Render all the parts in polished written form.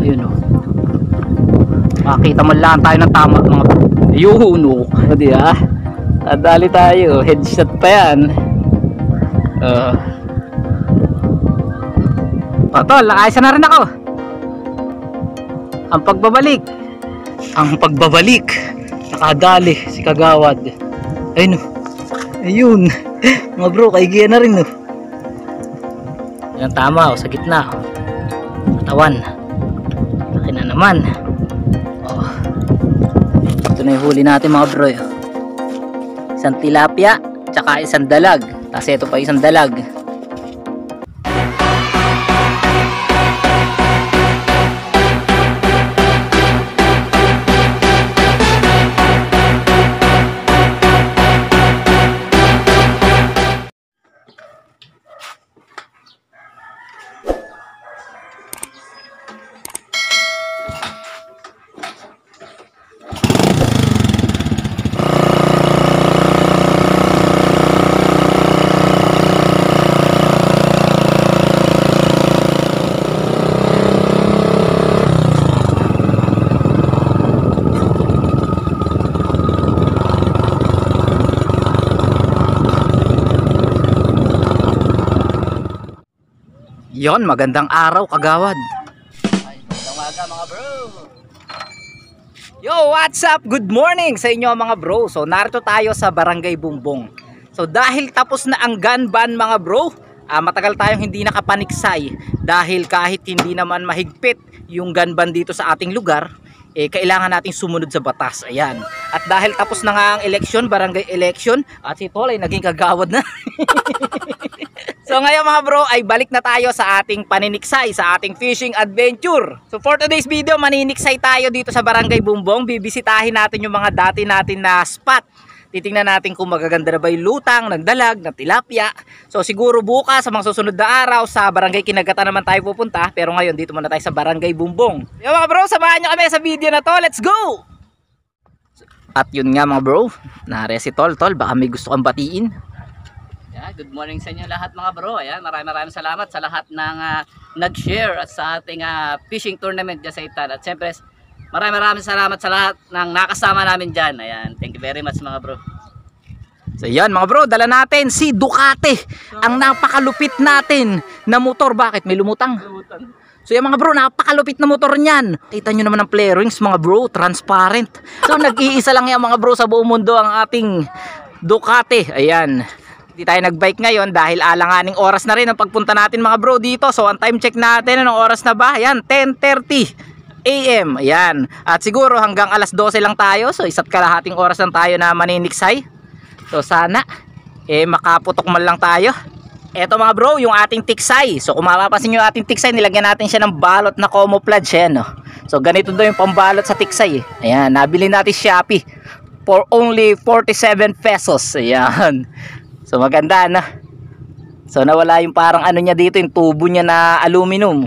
Ayun oh. Makita man lang tayo ng tama mga bro. Ayun oh. Di ba? Nadali tayo. Headshot pa yan. Tol, nakaisa na rin ako. Ang pagbabalik. Nakadali si Kagawad. Ayun oh. Ayun. Mga bro, kaigiyan na rin oh. Yan tama oh, sa gitna. Katawan. Laki na naman. Oh. Ito na yung huli natin mga bro. Isang tilapia, tsaka isang dalag. Tapos ito pa isang dalag. Yon, magandang araw Kagawad. Magandang umaga mga bro. Yo, what's up? Good morning sa inyo mga bro. So narito tayo sa Barangay Bumbong. So dahil tapos na ang gun ban mga bro, matagal tayong hindi nakapaniksay. Dahil kahit hindi naman mahigpit yung gun ban dito sa ating lugar, kailangan nating sumunod sa batas. Ayan. At dahil tapos na nga ang election, barangay election, at si Tol ay naging kagawad na. So ngayon mga bro ay balik na tayo sa ating paniniksay, sa ating fishing adventure. So for today's video, maniniksay tayo dito sa Barangay Bumbong. Bibisitahin natin yung mga dati natin na spot. Titingnan natin kung magaganda na ba yung lutang, ng dalag, ng tilapia. So siguro bukas sa mga susunod na araw sa Barangay Kinagatan naman tayo pupunta. Pero ngayon dito muna tayo sa Barangay Bumbong. Yo mga bro, samahan nyo kami sa video na to. Let's go! At yun nga mga bro, nare si Tol. Tol, baka may gusto kang batiin. Good morning sa inyo lahat mga bro. Ayan, maraming salamat sa lahat ng nag-share at sa ating fishing tournament dyan sa Itan. At siyempre, maraming salamat sa lahat ng nakasama namin dyan. Ayan, thank you very much mga bro. So yan mga bro, dala natin si Ducati, ang napakalupit natin na motor. Bakit? May lumutang? So yan mga bro, napakalupit na motor niyan. Kita nyo naman ang flare rings mga bro, transparent. So nag-iisa lang yan mga bro sa buong mundo ang ating Ducati. Ayan. Hindi tayo nagbike ngayon dahil alanganing oras na rin ang pagpunta natin mga bro dito. So ang time check natin, anong oras na ba? Ayan, 10:30 AM. Ayan. At siguro hanggang alas 12 lang tayo. So isa't kalahating oras lang tayo na maniniksay. So sana makaputok man lang tayo. Eto mga bro, yung ating tiksay. So kung mapapansin nyo yung ating tiksay, nilagyan natin siya ng balot na camouflage. Ayan, no? So ganito daw yung pambalot sa tiksay. Ayan, nabili natin Shopee for only 47 pesos. Ayan. So maganda na. So nawala yung parang ano niya dito, yung tubo niya na aluminum.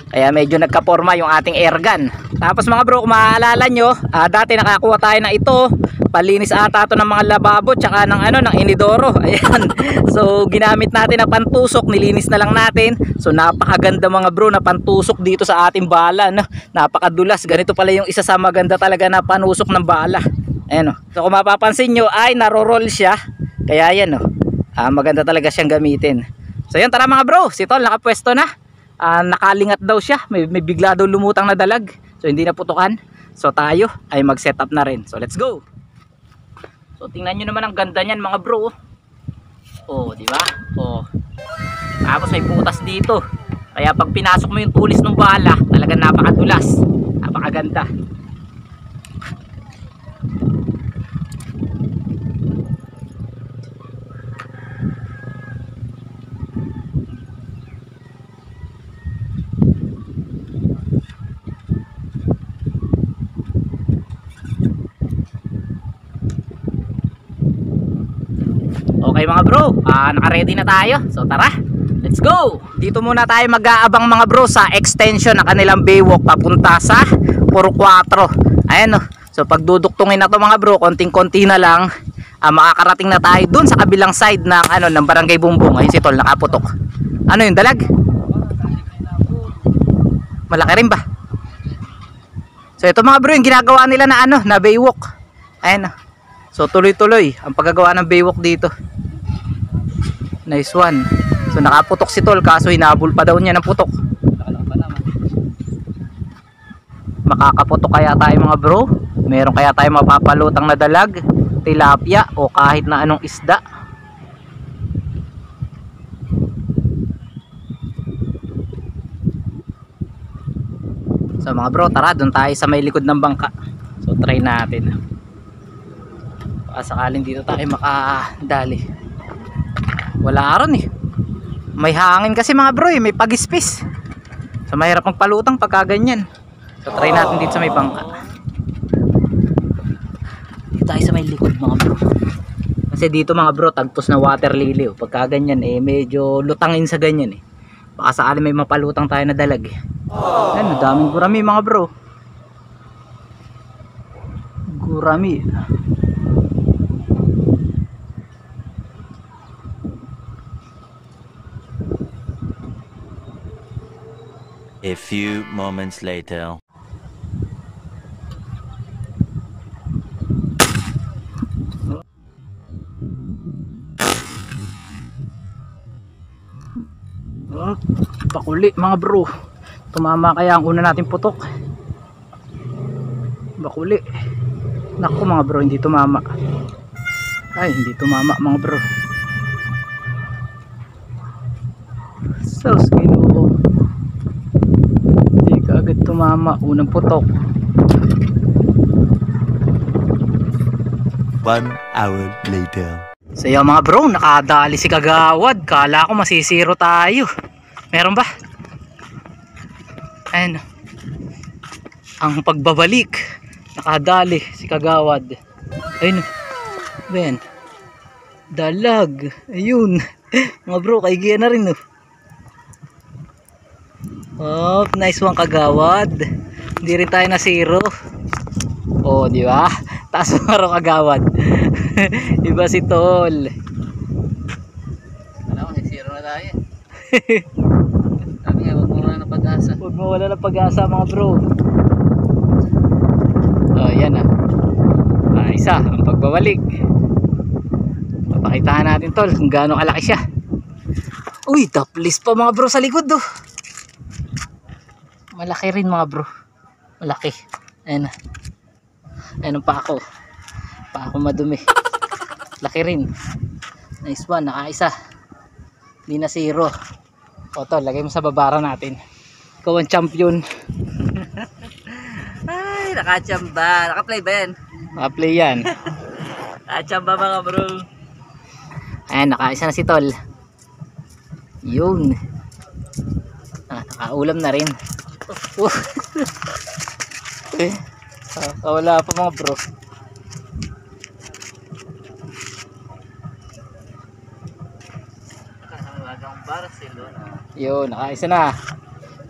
Kaya medyo nagkaporma yung ating air gun. Tapos mga bro, kung maaalala nyo, dati nakakuha tayo na ito. Palinis ata ito ng mga lababo tsaka ng ng inidoro. Ayan. So ginamit natin na pantusok, nilinis na lang natin. So napakaganda mga bro na pantusok dito sa ating bala, no? Napakadulas. Ganito pala yung isa sa maganda talaga na panusok ng bala. Ayan, no? So kung mapapansin nyo ay naro-roll siya. Kaya yan, no? Maganda talaga siyang gamitin. So yun, tara mga bro, si Tol nakapwesto na. Nakalingat daw siya, may bigla daw lumutang na dalag. So hindi na putukan. So tayo ay mag setup na rin. So let's go. So tingnan nyo naman ang ganda niyan mga bro. Oh, di ba? Oh. Tapos may butas dito. Kaya pag pinasok mo yung tulis ng bala, talagang napakadulas. Napakaganda. Okay mga bro, naka-ready na tayo. So tara, let's go. Dito muna tayo mag-aabang mga bro sa extension ng kanilang baywalk papunta sa Puro 4. Ayan, no. So pagduduktungin na to mga bro, konting-konti na lang, makakarating na tayo dun sa kabilang side ng ng Barangay Bumbong. Ayun si Tol nakaputok. Ano yung dalag? Malaki rin ba? So ito mga bro yung ginagawa nila na ano, na baywalk. Ayan. So tuloy-tuloy ang paggagawa ng baywalk dito. Nice one. So nakaputok si Tol kaso hinabol pa daw niya ng putok. Makakaputok kaya tayo mga bro? Meron kaya tayo mapapalutang na dalag, tilapia o kahit na anong isda? So mga bro, tara doon tayo sa may likod ng bangka. So try natin. Baka sakaling dito tayo makadali. Wala ron eh. May hangin kasi mga bro eh, may pagispis. So mahirap magpalutang pagka ganyan. So try natin dito sa may bangka. Dito tayo sa may likod mga bro. Kasi dito mga bro, tagpos na water lily. Pagka ganyan eh, medyo lutangin sa ganyan eh. Baka sakaling may mapalutang tayo na dalag eh. Ayan, daming gurami mga bro. Gurami. A few moments later. Bakuli mga bro. Tumama kaya ang una natin putok. Bakuli. Naku mga bro, hindi tumama. Ay, hindi tumama mga bro. Sus, Ginoo. Hindi ka agad tumama. Unang putok. 1 hour later. So yun mga bro, nakadali si Kagawad. Kala ko masisiro tayo. Meron ba? Ayan. Ang pagbabalik. Nakadali si Kagawad. Ayun. Ben. Dalag. Ayun. Mga bro, kaigian na rin. Oh, nice one Kagawad. Hindi rin tayo nasiro. Oh, di ba? Taas mo rin Kagawad. Iba si Tol. Alam mo, zero na tayo. Sabi nga, huwag mo wala ng pag-asa. Huwag mo wala ng pag-asa mga bro. Oh, yan ah. Isa, ang pagbabalik. Papakitaan natin Tol kung gaano kalaki siya. Uy, topless pa mga bro sa likod oh. Malaki rin mga bro. Malaki. Ayan na. Ayan pa ako. Pa ako madumi. Laki rin. Nice one. Nakaisa. Hindi na zero. O Tol, lagay mo sa babara natin. Ikaw ang champion. Ay, nakachamba. Nakaplay ba yan? Naka-play yan. Nakachamba mga bro. Ayan, nakaisa na si Tol. Yun. Nakaulam na rin. Wala pa mga bro. Yun, nakaisa na.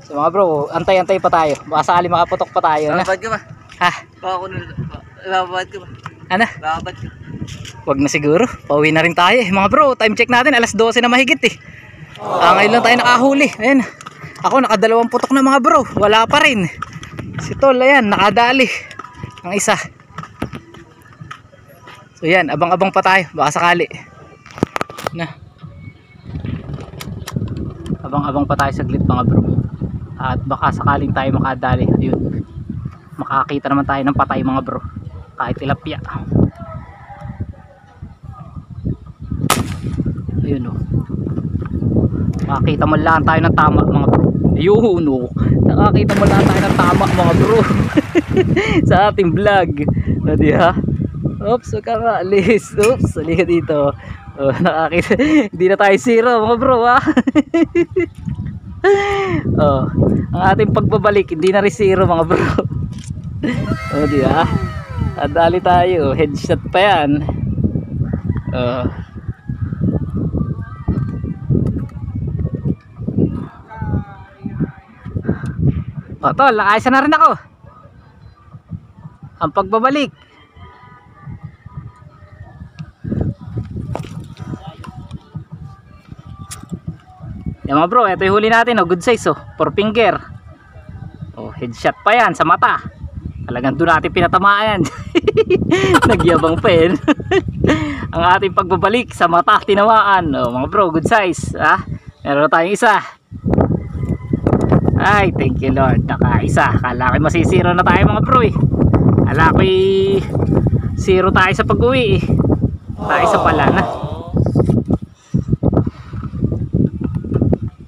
So mga bro, antay-antay pa tayo. Baka sakali makaputok pa tayo na. Babad ka ba? Ha? Baka ako babad ka ba? Ano? Babad ka. Wag na siguro. Pauwi na rin tayo eh. Mga bro, time check natin. Alas 12 na mahigit eh. Ngayon lang tayo nakahuli. Ayan. Ako nakadalawang putok na mga bro. Wala pa rin. Si Tol, ayan, nakadali. Ang isa. So yan, abang-abang pa tayo. Baka sakali. Na. Abang-abang pa tayo saglit mga bro. At baka sakaling tayo makadali. Ayun. Makakita naman tayo ng patay mga bro. Kahit tilapia. Ayun oh. Makakita mo lang tayo ng tama mga bro. Ayun oh. Nakakita mo lang tayo ng tama mga bro. Sa ating vlog. Nadi ha? Oops, huwag ka maalis. Oops, halika dito. Oh, nakakita. Hindi na tayo zero mga bro ha. Oh, ang ating pagbabalik hindi na rin zero mga bro. Oh, di ba? Adali tayo. Headshot pa yan. Oh. O Tol, nakaisa na rin ako. Ang pagbabalik. Yan mga bro, ito yung huli natin, oh, good size oh, 4 finger. Oh, headshot pa yan sa mata. Talagang doon natin pinatamaan. Nagyabang pa yun. Ang ating pagbabalik sa mata tinamaan. Oh, mga bro, good size. Meron na tayong isa. Ay, thank you Lord. Nakaisa. Kala ko masisiro na tayo mga bro eh. Kala ko zero tayo sa pag-uwi eh. Isa pala na.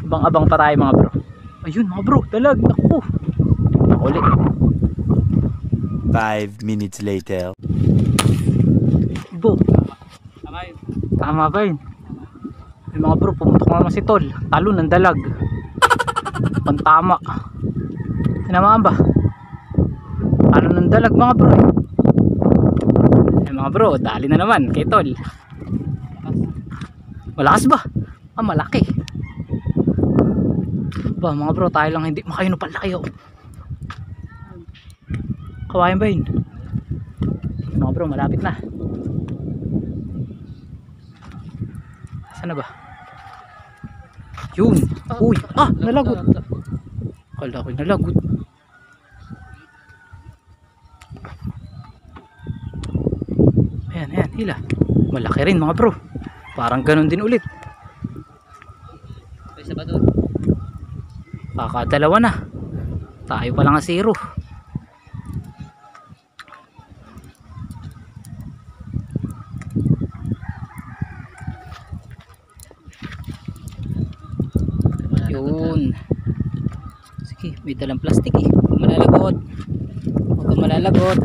Abang-abang pa tayo mga bro. Ayun mga bro, dalag. Naku. Nakuli. 5 minutes later. Bo. Tama ba yun? Ay, mga bro, pumuntok naman si Tol. Talo ng dalag. Pantama. Tinamaan ba? Talo ng dalag mga bro. Ay mga bro, dali na naman kay Tol. Malakas ba? Malaki. Ba mga bro, tayo lang hindi makainom palaki oh. Kawayan ba yun? Mga bro, malapit na. Saan na ba? Yun. Uy, nalagot. Kala ko nalagot. Ayan, hila. Malaki rin mga bro. Parang ganun din ulit. Isa ba doon? Kakadalawa na. Tayo pa lang 0. Yun. Sige, may dalang plastic eh. Huwag malalagot. Huwag kang malalagot.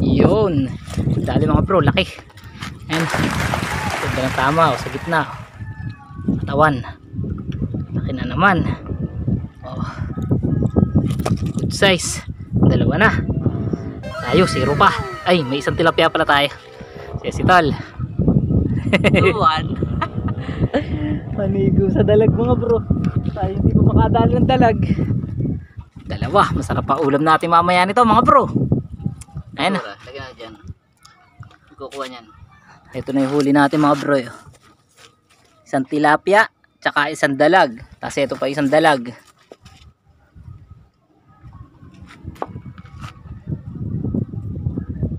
Yun. Dali mga bro, laki. Ayan. Ito dalang tama. Sa gitna. Katawan. Laki na naman. Good size. Dalawa na. Tayo, 0 pa. Ay, may isang tilapia pala tayo. Si Tal. 2-1. Panigo sa dalag mga bro. Tayo hindi pa makadali ng dalag. Dalawa. Masarap pa ulam natin mamaya nito mga bro. Ayan na. Lagyan na dyan. Kukuha niyan. Ito na yung huli natin mga bro. Isang tilapia. Tsaka isang dalag. Tapos ito pa isang dalag.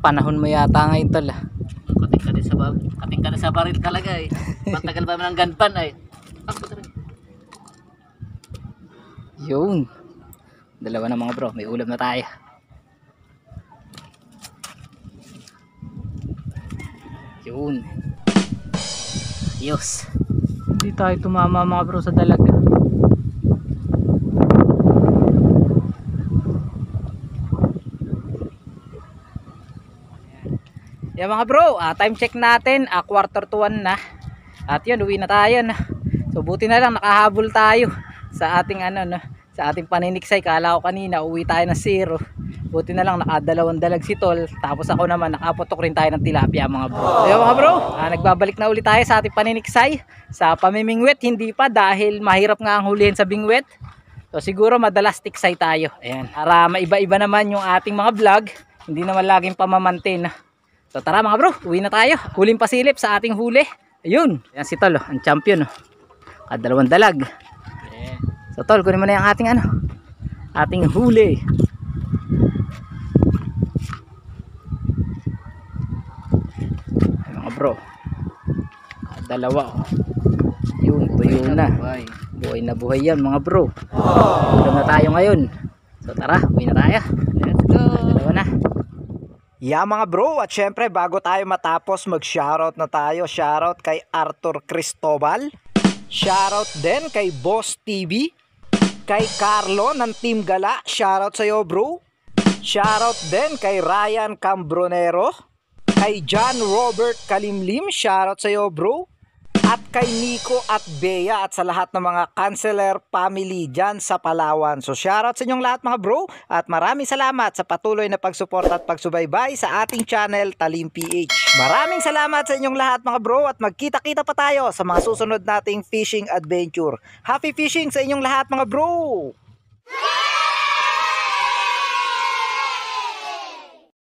Panahon mo yata ngayon Tol. Kating ka na sa baril talaga eh. Matagal pa man ang ganpan eh. Yun. Dalawa na mga bro. May ulam na tayo. Yun. Ayos. Hindi tayo tumama mga bro sa dalag. Yan mga bro, time check natin, 1:45 na. At yun, uwi na tayo na. So buti na lang nakahabol tayo sa ating sa ating paniniksay. Kala ko kanina uwi tayo ng 0. Buti na lang nakadalawang dalag si Tol. Tapos ako naman nakaputok rin tayo ng tilapia mga bro. So yun mga bro, nagbabalik na ulit tayo sa ating paniniksay. Sa pamimingwit hindi pa dahil mahirap nga ang hulihin sa bingwit. So siguro madalas tiksay tayo. Ayan, para maiba-iba naman yung ating mga vlog. Hindi naman laging pamamantin. So tara mga bro, uwi na tayo. Huling pasilip sa ating huli. Ayun, yan si Tol, ang champion. Kadalawang dalag. So Tol, kunin mo na yung ating ating huli. Ay, mga bro, dalawa yun, tuyo na. Buhay na buhay yan mga bro. Ulam na tayo ngayon. So tara, uwi na tayo. Let's go. Dalawa na. Yeah mga bro, at syempre bago tayo matapos mag-shoutout na tayo. Shoutout kay Arthur Cristobal. Shoutout din kay Boss TV. Kay Carlo ng Team Gala. Shoutout sa'yo bro. Shoutout din kay Ryan Cambronero. Kay John Robert Kalimlim. Shoutout sa'yo bro. At kay Nico at Bea at sa lahat ng mga Canceler family dyan sa Palawan. So shoutout sa inyong lahat mga bro at maraming salamat sa patuloy na pagsuporta at pagsubaybay sa ating channel Talim PH. Maraming salamat sa inyong lahat mga bro at magkita-kita pa tayo sa mga susunod nating fishing adventure. Happy fishing sa inyong lahat mga bro!